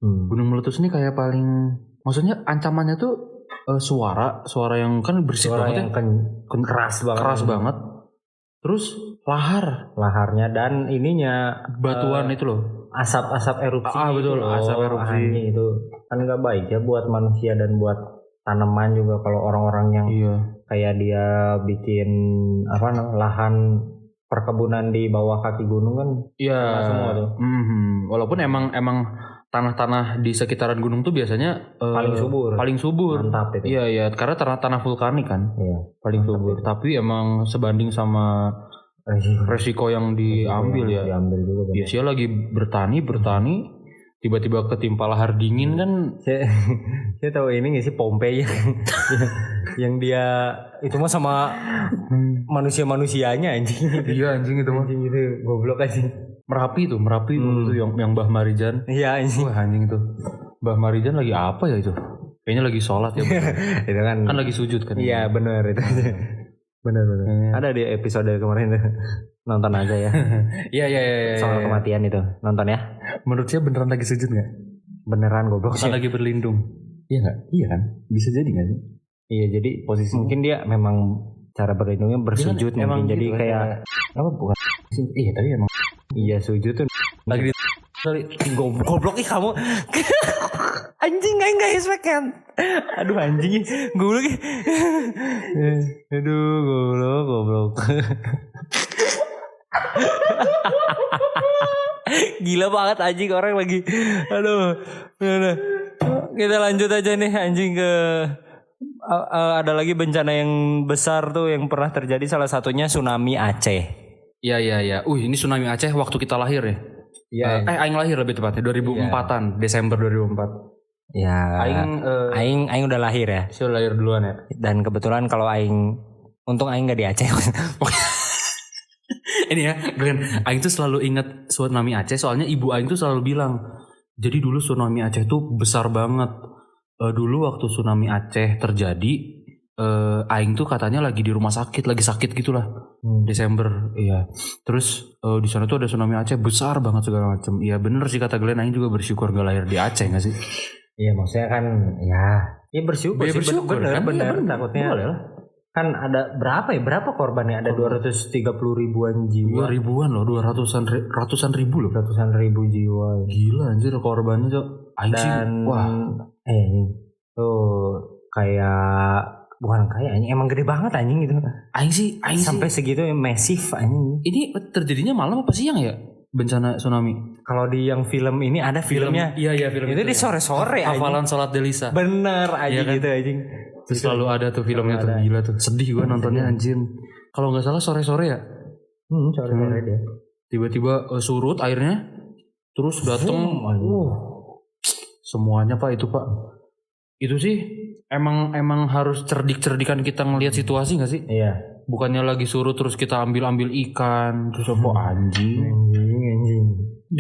Gunung meletus nih kayak paling maksudnya ancamannya tuh suara yang kan bersih banget ya. Keras banget. Terus laharnya dan ininya batuan itu loh. Asap erupsi. Betul, asap erupsi. Itu kan enggak baik ya buat manusia dan buat tanaman juga kalau orang-orang yang kayak dia bikin lahan perkebunan di bawah kaki gunung kan. Iya. Semua tuh. Walaupun emang tanah-tanah di sekitaran gunung tuh biasanya paling subur. Mantap itu. Iya, karena tanah vulkanik kan. Iya. Paling subur. Itu. Tapi emang sebanding sama resiko yang diambil ya. Diambil juga. Ya sih lagi bertani tiba-tiba ketimpa lahar dingin kan. Saya tahu ini nggak sih Pompei yang dia itu mah sama manusianya anjing. Iya anjing itu mah. Anjing itu goblok anjing. Merapi itu yang Mbah Marijan. Iya anjing. Wah anjing itu. Mbah Marijan lagi apa ya itu? Kayaknya lagi sholat ya. Itu kan lagi sujud kan. Iya benar itu. Benar. Ada di episode kemarin tuh. Nonton aja ya. Iya. Soal kematian itu. Nonton ya. Menurut saya beneran lagi sujud gak? Beneran goblok sih. Lagi berlindung. Iya gak? Iya kan? Bisa jadi gak sih? Iya jadi posisi mungkin dia memang cara berlindungnya bersujud kan, mungkin jadi gitu, kayak apa bukan? Iya tapi emang. Iya sujud tuh. Lagi goblok kamu. Anjing enggak expect kan. Aduh anjing. Goblok. Aduh goblok. Gila banget anjing orang lagi. Aduh. Kita lanjut aja nih anjing ke ada lagi bencana yang besar tuh yang pernah terjadi, salah satunya tsunami Aceh. Iya. Ini tsunami Aceh waktu kita lahir ya. Iya. Aing lahir lebih tepatnya 2004-an, Desember 2004. Ya. Aing udah lahir ya. Saya lahir duluan ya. Dan kebetulan kalau untung Aing enggak di Aceh. Ini ya, Glenn, Aing tuh selalu ingat tsunami Aceh soalnya ibu Aing tuh selalu bilang, jadi dulu tsunami Aceh tuh besar banget. Dulu waktu tsunami Aceh terjadi, Aing tuh katanya lagi di rumah sakit, lagi sakit gitulah. Desember, iya. Terus di sana tuh ada tsunami Aceh besar banget segala macam. Iya bener sih kata Glenn, Aing juga bersyukur gak lahir di Aceh gak sih? Iya maksudnya kan, ya bersyukur sih. Bener. Takutnya. Boleh lah. Kan ada berapa korbannya? Ada 230 ribuan jiwa. 2 ribuan loh, ratusan ribu loh. Ratusan ribu jiwa. Gila anjir korbannya cok. Dan tuh kayak bukan kayak anjing, emang gede banget anjing itu. Aing sih sampai segitu masif anjing. Ini terjadinya malam apa siang ya? Bencana tsunami. Kalau di yang film ini ada filmnya. Iya film itu di sore-sore anjing. Hafalan sholat Delisa. Bener anjing ya kan? gitu anjing. Terus selalu ada tuh filmnya tuh, gila tuh. Sedih gue nontonnya anjir. Kalau nggak salah sore-sore ya. Sore-sore dia. Tiba-tiba surut airnya, terus datang, semuanya Pak itu Pak. Itu sih emang harus cerdikan kita ngelihat situasi nggak sih? Iya. Bukannya lagi surut terus kita ambil ikan, terus apa anjing.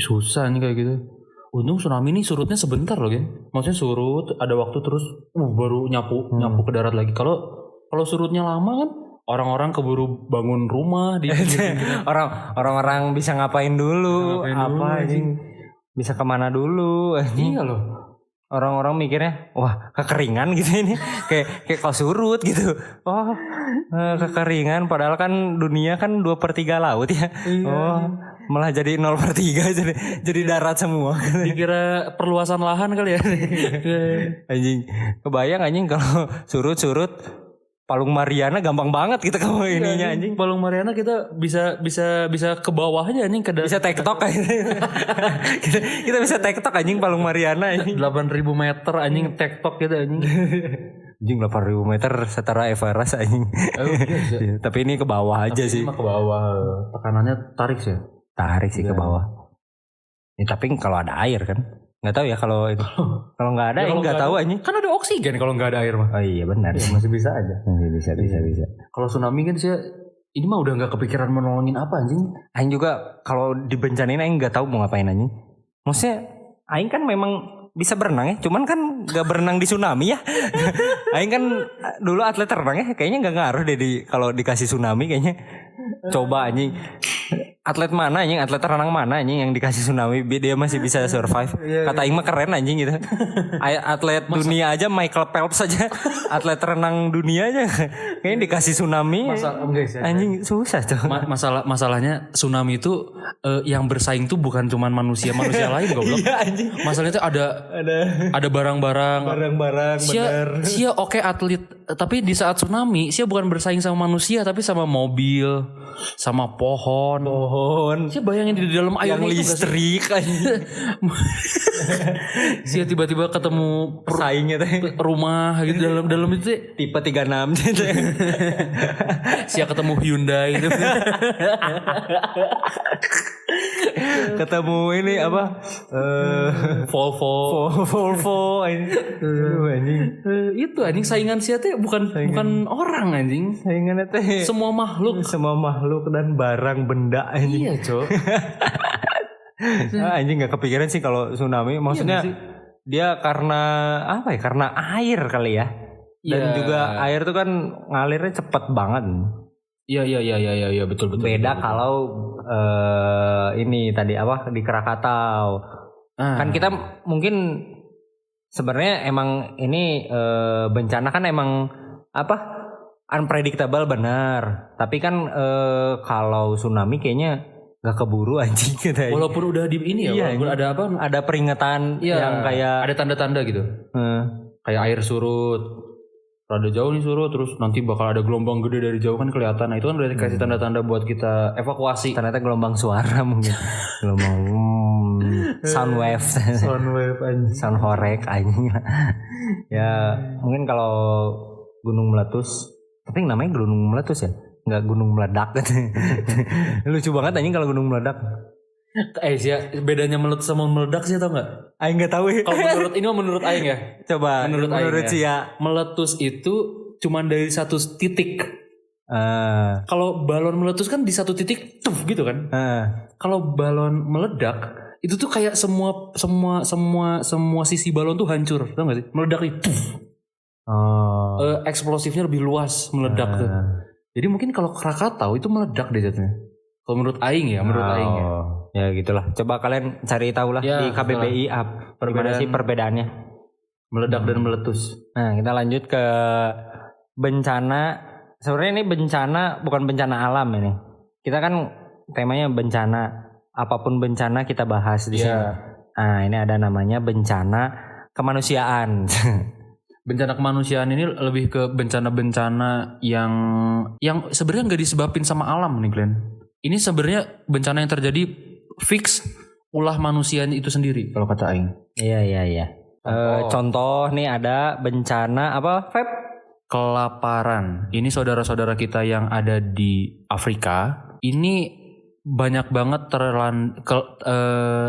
Susah nih kayak gitu. Untung tsunami ini surutnya sebentar loh kan. Maksudnya surut ada waktu terus baru nyapu ke darat lagi. Kalau surutnya lama kan orang-orang keburu bangun rumah di orang-orang bisa ngapain dulu, anjing. Bisa kemana dulu anjing. Iya loh. Orang-orang mikirnya wah kekeringan gitu ini kayak kok surut gitu. Kekeringan padahal kan dunia kan 2/3 laut ya. Malah jadi 0/3 jadi darat semua. Dikira perluasan lahan kali ya. Anjing kebayang anjing kalau surut Palung Mariana gampang banget kita kalau ininya anjing. Palung Mariana kita bisa ke bawahnya anjing bisa tektok aja. kita bisa tektok anjing Palung Mariana anjing. 8.000 meter anjing tektok gitu anjing. Anjing 8.000 meter setara Everest anjing. Tapi ini ke bawah aja sih. Ke bawah. Tekanannya tarik sih. Tarik sih ke bawah. Tapi kalau ada air kan. Nggak tahu ya kalau itu. Kalau nggak ada, nggak tahu aja. Kan ada oksigen kalau nggak ada air mah. Oh iya benar. Ya, masih bisa aja. Bisa. Kalau tsunami kan sih, ini mah udah nggak kepikiran mau nolongin apa anjing. Aing juga kalau dibencanain Aing nggak tahu mau ngapain anjing. Maksudnya Aing kan memang bisa berenang ya, cuman kan nggak berenang di tsunami ya. Aing kan dulu atlet renang ya, kayaknya nggak ngaruh deh kalau dikasih tsunami kayaknya. Coba anjing. Atlet renang mana anjing yang dikasih tsunami dia masih bisa survive. Kata Aing mah keren anjing gitu. Atlet dunia aja Michael Phelps aja atlet renang dunia aja kayaknya dikasih tsunami. Anjing susah tuh. Masalahnya tsunami itu yang bersaing tuh bukan cuma manusia lain goblok. Iya anjing. Masalahnya tuh ada barang-barang bener. Sia oke atlet tapi di saat tsunami sia bukan bersaing sama manusia tapi sama mobil, sama pohon. Sia bayangin di dalam air yang listrik aja. Sia tiba-tiba ketemu saingnya teh rumah gitu dalam itu tipe 36 gitu. Sia ketemu Hyundai gitu. Ketemu ini apa? Volvo anjing. Itu anjing saingan sia teh bukan orang anjing. Saingannya teh semua makhluk dan barang benda anjing. Iya, Cok. Anjing enggak kepikiran sih kalau tsunami. Maksudnya dia karena apa ya? Karena air kali ya. Dan juga air tuh kan ngalirnya cepet banget. Iya betul. Beda kalau ini tadi apa di Krakatau. Kan kita mungkin sebenarnya emang ini bencana kan emang apa unpredictable benar. Tapi kan kalau tsunami kayaknya gak keburu anjing gitu. Walaupun udah di ini ya, walaupun ada apa? Ada peringatan yang kayak ada tanda-tanda gitu. Kayak air surut. Rada jauh nih surut terus nanti bakal ada gelombang gede dari jauh kan kelihatan. Nah itu kan udah dikasih tanda-tanda buat kita evakuasi. Ternyata gelombang suara mungkin. Gelombang sound wave anjing. Sound horek anjing. Ya mungkin kalau gunung meletus, tapi namanya gunung meletus ya, nggak gunung meledak. Lucu banget anjing kalau gunung meledak. Sia bedanya meletus sama meledak sih tau nggak? Aing nggak tahu. Kalau menurut Aing ya. Coba menurut Sia meletus itu cuma dari satu titik. Kalau balon meletus kan di satu titik tuh gitu kan. Kalau balon meledak itu tuh kayak semua sisi balon tuh hancur, tau nggak sih? Meledak itu. Eksplosifnya lebih luas meledak tuh. Jadi mungkin kalau Krakatau itu meledak deh jatuhnya. Kalau menurut Aing ya, Ya gitulah. Coba kalian cari tahu lah di KBBI gimana sih perbedaannya meledak dan meletus. Nah kita lanjut ke bencana. Sebenarnya ini bencana bukan bencana alam ini. Kita kan temanya bencana. Apapun bencana kita bahas di sini. Nah ini ada namanya bencana kemanusiaan. Bencana kemanusiaan ini lebih ke bencana-bencana yang sebenarnya nggak disebabin sama alam nih Glenn. Ini sebenarnya bencana yang terjadi fix ulah manusia itu sendiri kalau kata Aing. Iya. Contoh nih ada bencana apa Feb? Kelaparan. Ini saudara-saudara kita yang ada di Afrika ini banyak banget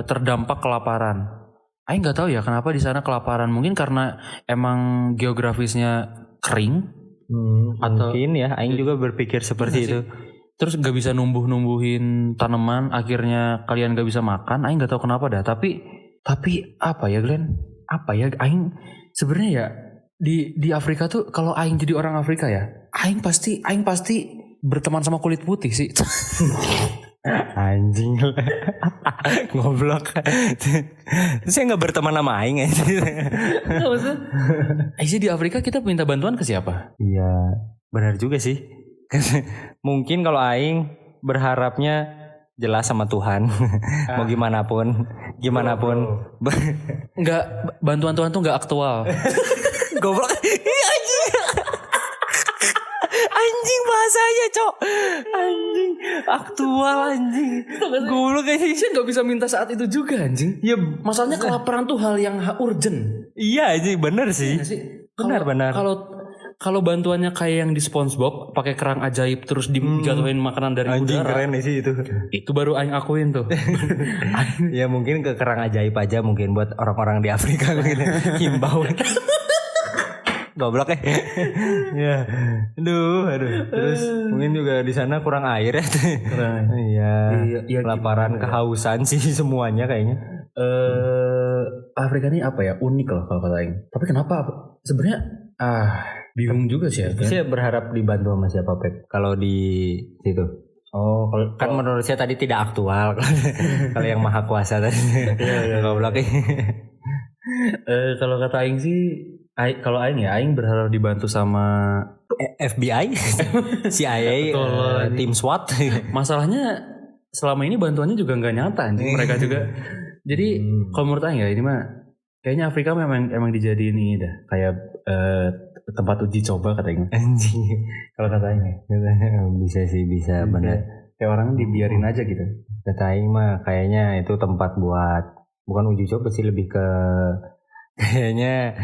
terdampak kelaparan. Aing nggak tahu ya kenapa di sana kelaparan. Mungkin karena emang geografisnya kering. Atau mungkin ya, Aing juga berpikir seperti itu. Terus nggak bisa numbuhin tanaman, akhirnya kalian nggak bisa makan. Aing nggak tahu kenapa dah. Tapi apa ya Glenn? Apa ya? Aing sebenarnya ya di Afrika tuh kalau Aing jadi orang Afrika ya, Aing pasti berteman sama kulit putih sih. Anjing. Goblok. Saya gak berteman sama Aing ya. Gak maksudnya sih di Afrika kita minta bantuan ke siapa? Iya benar juga sih. Mungkin kalau Aing berharapnya jelas sama Tuhan. Mau gimana pun. Enggak, bantuan Tuhan tuh gak aktual. Goblok. Anjing bahasanya cok. Anjing aktual anjing. Goblok aja. Saya gak bisa minta saat itu juga anjing. Ya masalahnya kelaparan tuh hal yang urgent. Iya anjing bener sih. Benar. Kalau bantuannya kayak yang di SpongeBob pakai kerang ajaib terus dijatuhin makanan dari anjing udara. Keren sih itu. Itu baru Aing akuin tuh. Ya mungkin ke kerang ajaib aja mungkin buat orang-orang di Afrika gitu. Himbau. Goblok ya. Aduh. Terus mungkin juga di sana kurang air ya. Iya. Kelaparan, kehausan sih semuanya kayaknya. Afrika ini apa ya? Unik loh kalau kata Aing. Tapi kenapa? Sebenarnya bingung juga sih ya. Saya berharap dibantu sama siapa Pep? Kalau di situ. Oh, kalau menurut saya tadi tidak aktual. Kalau yang maha kuasa tadi. Goblok. Kalau kata Aing sih, kalau Aing ya, Aing berharap dibantu sama FBI, CIA, tim SWAT. Masalahnya selama ini bantuannya juga nggak nyata anjing mereka juga. Jadi kalau menurut Aing ya ini mah kayaknya Afrika memang dijadiin ini dah kayak tempat uji coba kata Aing. Anjing. Kalau kata Aing ya. Bisa benar. Kayak orang dibiarin aja gitu. Kata Aing mah kayaknya itu tempat buat bukan uji coba sih, lebih ke kayaknya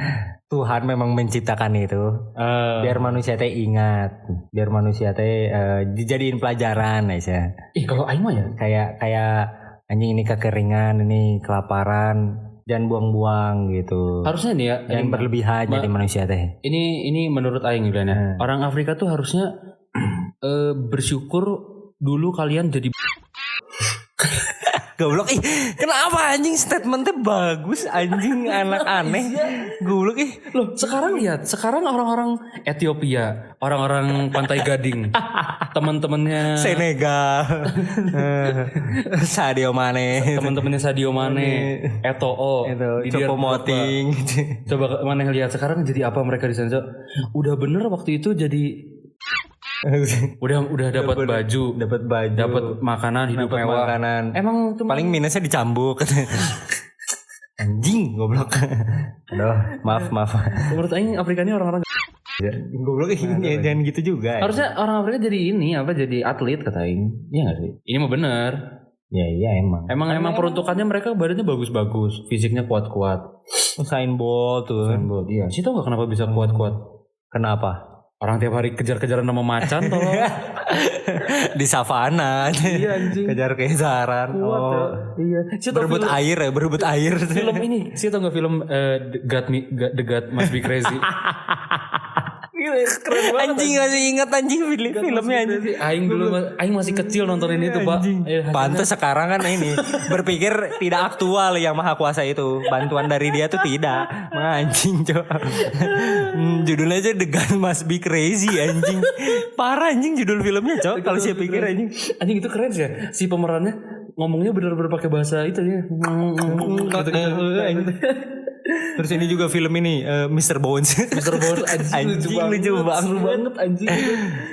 Tuhan memang menciptakan itu biar manusia teh ingat, biar manusia teh dijadiin pelajaran aja. Kalau Aing mah ya kayak anjing ini kekeringan, ini kelaparan, jangan buang-buang gitu. Harusnya nih ya, jangan berlebihan jadi manusia teh. Ini menurut Aing Glenn ya. Orang Afrika tuh harusnya bersyukur dulu kalian jadi Goblok kenapa anjing statementnya bagus anjing, anak aneh. Goblok loh, sekarang orang-orang Ethiopia, orang-orang Pantai Gading, teman-temannya Senegal, Sadio Mane, Eto'o, Choupo-Moting. Coba mana lihat sekarang jadi apa mereka di sana. Udah bener waktu itu jadi udah dapat baju, dapat makanan, hidup mewah. Emang paling minusnya dicambuk. Anjing goblok. Aduh, maaf. Menurut Aing Afrika ini orang-orang goblok jangan gitu juga. Harusnya orang Afrika jadi jadi atlet kata Aing. Iya enggak sih? Ini mah bener. Ya iya emang. Emang peruntukannya mereka badannya bagus-bagus, fisiknya kuat-kuat. Usain Bolt tuh. Iya. Sih tau gak kenapa bisa kuat-kuat? Kenapa? Orang tiap hari kejar-kejaran sama macan tolong. Di savana. Iya anjing. Kejar-kejaran. Iya. Berebut air. Film ini, sih tau gak film The God Must Be Crazy? Gila, keren banget. Anjing masih ingat anjing filmnya anjing. Aing masih kecil nontonin itu, Pak. Pantes sekarang kan ini berpikir tidak aktual yang maha kuasa itu. Bantuan dari dia tuh tidak. Anjing, Cok. Judulnya aja The God Must Be Crazy anjing. Parah anjing judul filmnya, Cok. Kalau saya pikir anjing. Anjing itu keren sih ya. Si pemerannya ngomongnya benar-benar pakai bahasa itu ya. Terus ini juga film ini Mr. Bones. Anjing lucu banget anjing.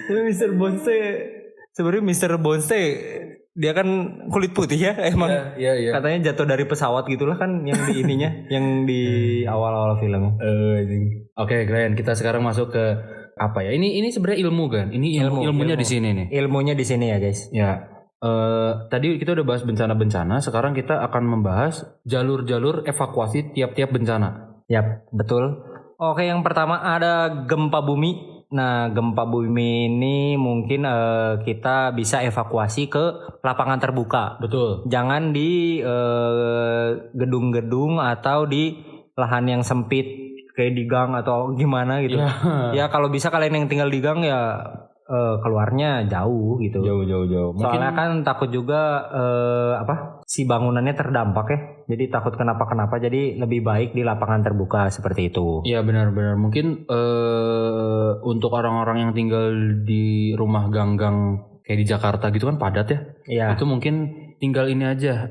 Mr. Bones sebenarnya Mr. Bones dia kan kulit putih ya emang. Iya. Katanya jatuh dari pesawat gitulah kan yang di ininya, yang di awal-awal filmnya. Oke, Glenn, kita sekarang masuk ke apa ya? Ini sebenarnya ilmu kan. Ini ilmunya di sini nih. Ilmunya di sini ya, guys. Ya. Tadi kita udah bahas bencana-bencana, sekarang kita akan membahas jalur-jalur evakuasi tiap-tiap bencana. Yap, betul. Oke, yang pertama ada gempa bumi. Nah, gempa bumi ini mungkin kita bisa evakuasi ke lapangan terbuka. Betul. Jangan di gedung-gedung atau di lahan yang sempit kayak di gang atau gimana gitu. Ya kalau bisa kalian yang tinggal di gang ya keluarnya jauh gitu. Jauh. Soalnya kan takut juga si bangunannya terdampak ya. Jadi takut kenapa-kenapa. Jadi lebih baik di lapangan terbuka seperti itu. Iya benar-benar. Mungkin untuk orang-orang yang tinggal di rumah gang-gang kayak di Jakarta gitu kan padat ya. Iya. Itu mungkin tinggal ini aja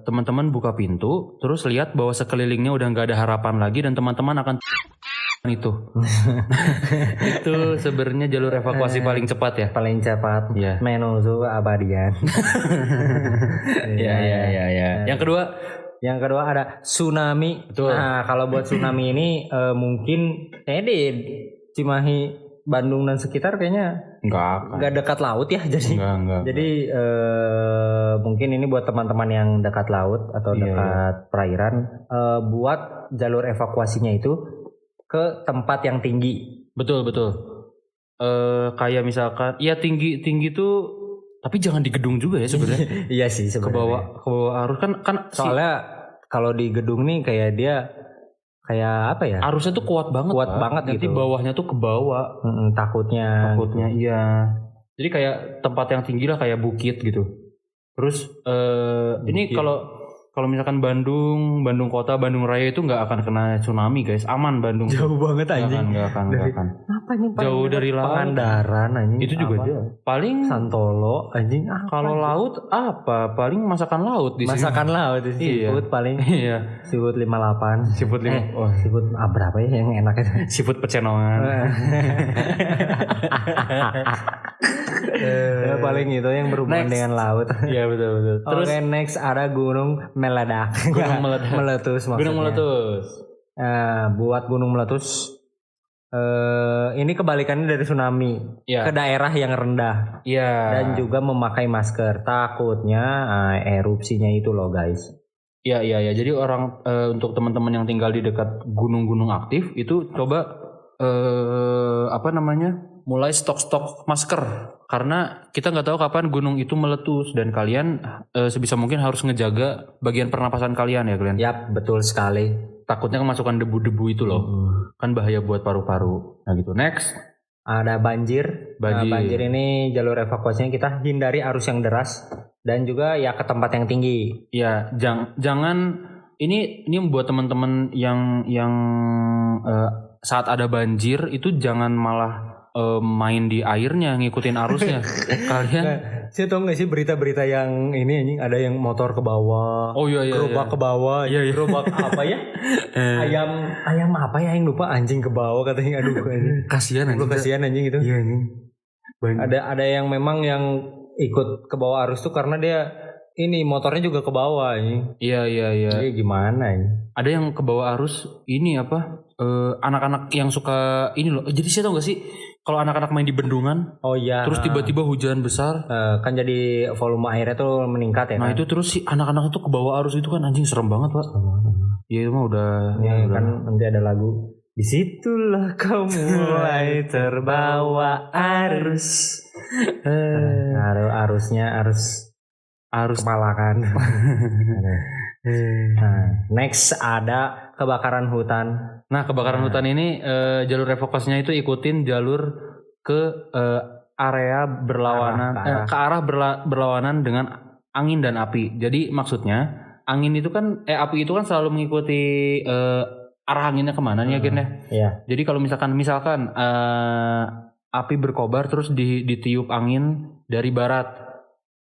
teman-teman buka pintu terus lihat bahwa sekelilingnya udah nggak ada harapan lagi dan teman-teman akan itu. Itu sebenarnya jalur evakuasi paling cepat ya. Paling cepat. Iya. Menuju keabadian. Iya. Yang kedua ada tsunami. Betul. Nah, kalau buat tsunami ini mungkin kayaknya di Cimahi, Bandung dan sekitar kayaknya nggak dekat laut ya. Jadi enggak. Jadi mungkin ini buat teman-teman yang dekat laut atau dekat perairan, buat jalur evakuasinya itu ke tempat yang tinggi. Betul. Kayak misalkan ya tinggi tuh tapi jangan di gedung juga ya sebenarnya. Iya sih sebenarnya. Ke bawah arus kan soalnya kalau di gedung nih kayak dia kayak apa ya? Arusnya tuh kuat banget. Nanti gitu. Bawahnya tuh ke bawah. Takutnya iya. Jadi kayak tempat yang tinggi lah kayak bukit gitu. Terus ini kalau misalkan Bandung Kota, Bandung Raya itu nggak akan kena tsunami guys, aman Bandung. Jauh banget anjing. Nggak akan. Apa nih? Jauh dari laut. Pangandaran anjing. Itu juga jauh. Paling Santolo anjing. Kalau laut apa? Paling masakan laut di sini. Masakan laut di seafood paling. Iya. Seafood 58. Seafood seafood berapa ya yang enak itu? Seafood Pecenongan. Paling itu yang berhubungan dengan laut. Iya betul. Terus next ada gunung meledak. Meletus maksudnya. Gunung meletus. Buat gunung meletus ini kebalikannya dari tsunami. Ke daerah yang rendah. Dan juga memakai masker. Takutnya erupsinya itu loh guys. Iya. Jadi untuk teman-teman yang tinggal di dekat gunung-gunung aktif itu coba mulai stok masker karena kita nggak tahu kapan gunung itu meletus dan kalian sebisa mungkin harus ngejaga bagian pernapasan kalian ya kalian. Yap, betul sekali. Takutnya kemasukan debu-debu itu loh, kan bahaya buat paru-paru. Nah gitu. Next ada banjir. Banjir ini jalur evakuasinya kita hindari arus yang deras dan juga ya ke tempat yang tinggi. Ya jangan ini buat teman-teman yang saat ada banjir itu jangan malah main di airnya ngikutin arusnya. Kalian saya tahu nggak sih berita-berita yang ini ada yang motor ke bawah, gerobak ke bawah, gerobak apa ya? ayam apa ya yang lupa, anjing ke bawah katanya. Aduh kasihan anjing itu. Iya anjing. Ada yang memang yang ikut ke bawah arus tuh karena dia ini motornya juga ke bawah ini. Iya. Jadi gimana ini? Ada yang ke bawah arus ini anak-anak yang suka ini loh. Jadi saya tahu nggak sih kalau anak-anak main di bendungan, terus tiba-tiba hujan besar, kan jadi volume airnya tuh meningkat ya. Nah kan? itu terus si anak-anak itu ke bawah arus itu kan anjing serem banget pak. Iya itu mah udah. Kan nanti ada lagu. Disitulah kau mulai terbawa arus. Arusnya arus kepalakan. Next ada kebakaran hutan. Nah kebakaran hutan ini jalur evakuasinya itu ikutin jalur ke area berlawanan ke arah berlawanan dengan angin dan api. Jadi maksudnya angin itu kan api itu kan selalu mengikuti arah anginnya kemana nih akhirnya. Iya. Jadi kalau misalkan api berkobar terus ditiup angin dari barat.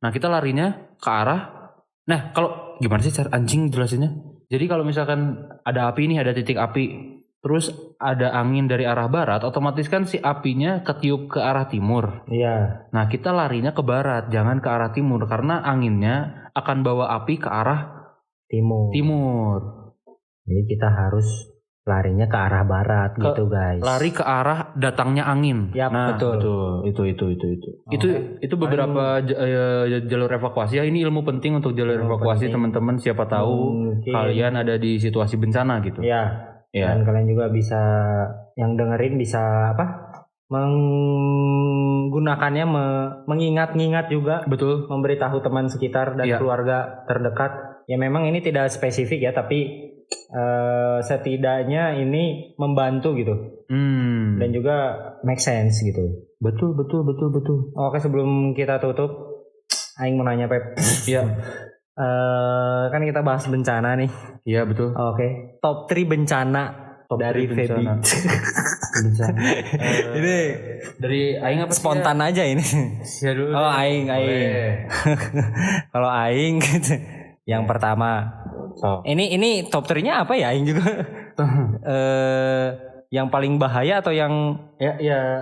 Nah kita larinya ke arah. Nah kalau gimana sih cara anjing jelasinnya? Jadi kalau misalkan ada api nih, ada titik api, terus ada angin dari arah barat, otomatis kan si apinya ketiup ke arah timur. Iya. Nah kita larinya ke barat, jangan ke arah timur karena anginnya akan bawa api ke arah timur. Jadi kita harus larinya ke arah barat gitu guys. Lari ke arah datangnya angin. Ya betul. Itu. Itu beberapa jalur evakuasi ya. Ini ilmu penting untuk jalur evakuasi teman-teman. Siapa tahu kalian ada di situasi bencana gitu. Ya. Iya. Dan kalian juga bisa yang dengerin bisa menggunakannya mengingat-ingat juga, Betul. memberitahu teman sekitar dan keluarga terdekat. Ya memang ini tidak spesifik ya, tapi setidaknya ini membantu gitu. Dan juga make sense gitu. Betul. Oke, sebelum kita tutup, aing mau nanya Pep. Iya. Kan kita bahas bencana nih. Iya betul. Oke. Top 3 bencana dari Feby. Bencana. Ini Dari aing apa? spontan aja ini. Ya dulu. Oh, aing. Kalau aing gitu. Yang pertama. Ini top 3-nya apa ya aing juga? Yang paling bahaya atau yang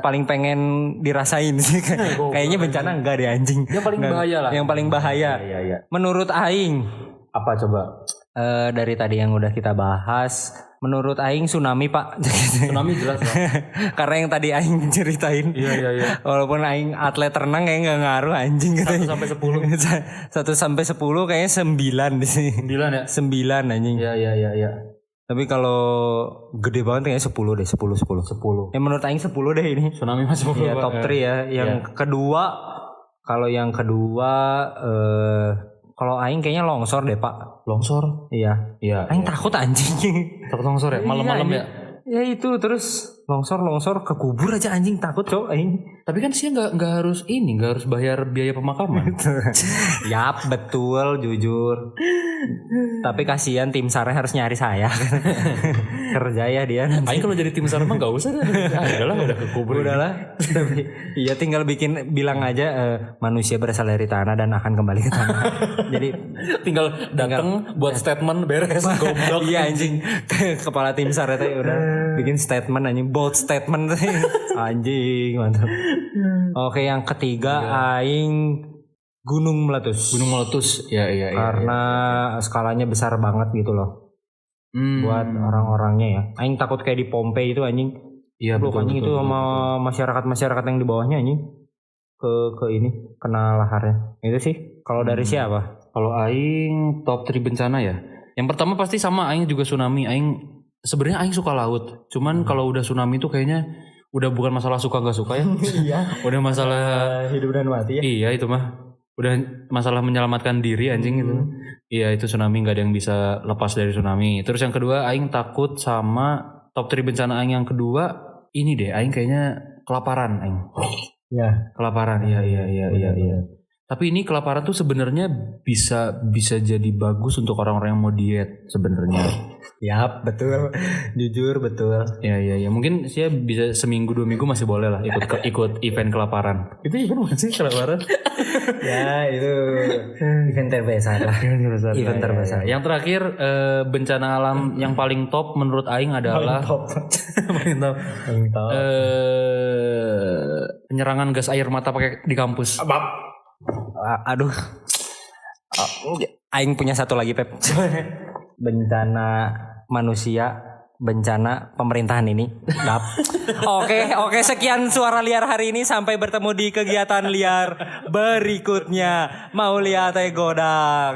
paling pengen dirasain sih? Kayaknya bencana enggak deh anjing. Yang paling bahaya lah. Yang paling bahaya. Iya. Menurut aing Apa coba? dari tadi yang udah kita bahas, menurut aing tsunami, Pak. Tsunami jelas lah. Karena yang tadi aing ceritain. Iya. Walaupun aing atlet renang kayak enggak ngaruh anjing gitu. 1 sampai 10. 1 sampai 10 kayaknya 9 di sini. 9 ya? 9 anjing. Iya. Tapi kalau gede banget kayaknya 10 deh, 10. Yang menurut aing 10 deh ini. Tsunami masuk Ya, top 3 ya. Yang kedua, kalau yang kedua kalau aing kayaknya longsor deh, Pak. Longsor? Iya. Iya. Aing takut anjing. Takut longsor ya? Malam-malam ya? Ya itu terus longsor ke kubur aja anjing, takut cok aing. Tapi kan sih nggak harus bayar biaya pemakaman. Yap, betul, jujur. Tapi kasihan tim SAR harus nyari saya. Kerja ya dia. Aing kalau jadi tim SAR mah nggak usah. Udahlah udah ke kubur. Udahlah. Tapi iya tinggal bilang aja manusia berasal dari tanah dan akan kembali ke tanah. Jadi tinggal datang buat statement beres. Goblok. Iya anjing. Kepala tim SAR itu udah bikin statement anjing, bold statement. Anjing, mantap. Oke, yang ketiga aing gunung meletus. Iya. Karena skalanya besar banget gitu loh. Buat orang-orangnya ya. Aing takut kayak di Pompei itu anjing. Iya betul. Anjing itu sama masyarakat yang di bawahnya anjing. Ke ini kena laharnya. Itu sih. Kalau dari siapa? Kalau aing top 3 bencana ya. Yang pertama pasti sama aing juga tsunami. Sebenarnya aing suka laut. Cuman kalau udah tsunami itu kayaknya udah bukan masalah suka gak suka ya. Iya. Udah masalah hidup dan mati ya. Iya itu mah. Udah masalah menyelamatkan diri anjing gitu. Iya itu tsunami, gak ada yang bisa lepas dari tsunami. Terus yang kedua aing takut sama top 3 bencana aing yang kedua ini deh, aing kayaknya kelaparan aing. Ya. Kelaparan, iya. Tapi ini kelaparan tuh sebenarnya bisa jadi bagus untuk orang-orang yang mau diet sebenarnya. Yap, betul. Jujur betul. Iya. Mungkin saya bisa seminggu 2 minggu masih boleh lah ikut event kelaparan. Itu event apa sih kelaparan? Ya itu event terbesar lah. Event terbesar. Yang terakhir bencana alam yang paling top menurut aing adalah paling top. Penyerangan gas air mata pakai di kampus. Aduh. Aing punya satu lagi Pep. Bencana manusia, bencana pemerintahan ini. Oke, sekian suara liar hari ini. Sampai bertemu di kegiatan liar berikutnya. Mau lihat godang.